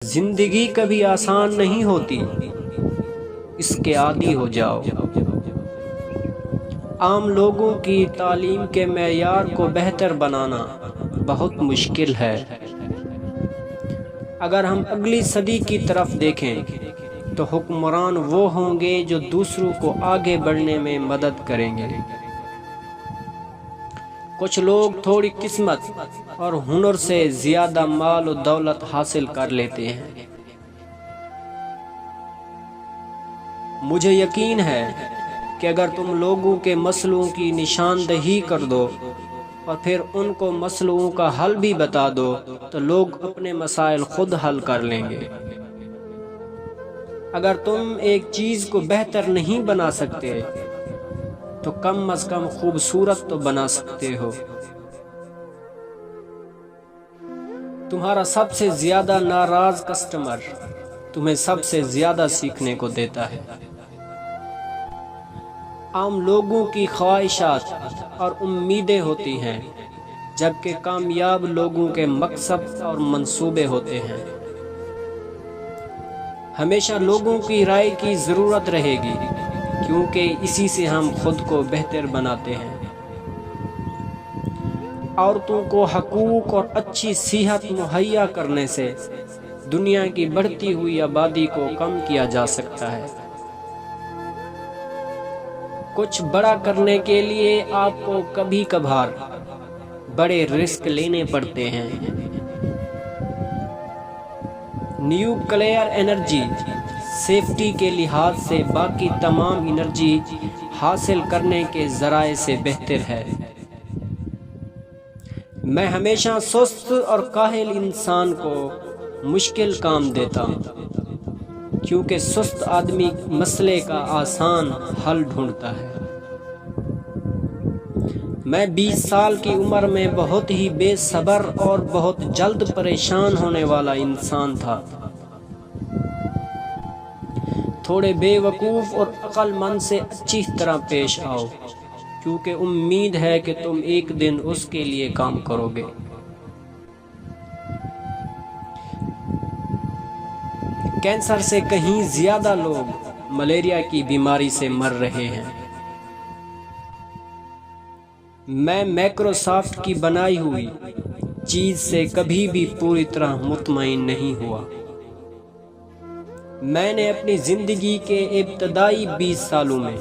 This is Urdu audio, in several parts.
زندگی کبھی آسان نہیں ہوتی، اس کے عادی ہو جاؤ۔ عام لوگوں کی تعلیم کے معیار کو بہتر بنانا بہت مشکل ہے۔ اگر ہم اگلی صدی کی طرف دیکھیں تو حکمران وہ ہوں گے جو دوسروں کو آگے بڑھنے میں مدد کریں گے۔ کچھ لوگ تھوڑی قسمت اور ہنر سے زیادہ مال و دولت حاصل کر لیتے ہیں۔ مجھے یقین ہے کہ اگر تم لوگوں کے مسئلوں کی نشاندہی کر دو اور پھر ان کو مسئلوں کا حل بھی بتا دو تو لوگ اپنے مسائل خود حل کر لیں گے۔ اگر تم ایک چیز کو بہتر نہیں بنا سکتے تو کم از کم خوبصورت تو بنا سکتے ہو۔ تمہارا سب سے زیادہ ناراض کسٹمر تمہیں سب سے زیادہ سیکھنے کو دیتا ہے۔ عام لوگوں کی خواہشات اور امیدیں ہوتی ہیں، جبکہ کامیاب لوگوں کے مقصد اور منصوبے ہوتے ہیں۔ ہمیشہ لوگوں کی رائے کی ضرورت رہے گی، کیونکہ اسی سے ہم خود کو بہتر بناتے ہیں۔ عورتوں کو حقوق اور اچھی صحت مہیا کرنے سے دنیا کی بڑھتی ہوئی آبادی کو کم کیا جا سکتا ہے۔ کچھ بڑا کرنے کے لیے آپ کو کبھی کبھار بڑے رسک لینے پڑتے ہیں۔ نیوکلیئر انرجی سیفٹی کے لحاظ سے باقی تمام انرجی حاصل کرنے کے ذرائع سے بہتر ہے۔ میں ہمیشہ سست اور کاہل انسان کو مشکل کام دیتا ہوں، کیونکہ سست آدمی مسئلے کا آسان حل ڈھونڈتا ہے۔ میں 20 سال کی عمر میں بہت ہی بے صبر اور بہت جلد پریشان ہونے والا انسان تھا۔ تھوڑے بے وقوف اور عقل مند سے اچھی طرح پیش آؤ، کیونکہ امید ہے کہ تم ایک دن اس کے لیے کام کرو گے۔ کینسر سے کہیں زیادہ لوگ ملیریا کی بیماری سے مر رہے ہیں۔ میں مائکروسافٹ کی بنائی ہوئی چیز سے کبھی بھی پوری طرح مطمئن نہیں ہوا۔ میں نے اپنی زندگی کے ابتدائی 20 سالوں میں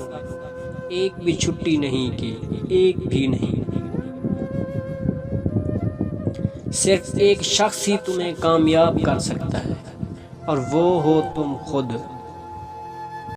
ایک بھی چھٹی نہیں کی، ایک بھی نہیں۔ صرف ایک شخص ہی تمہیں کامیاب کر سکتا ہے، اور وہ ہو تم خود۔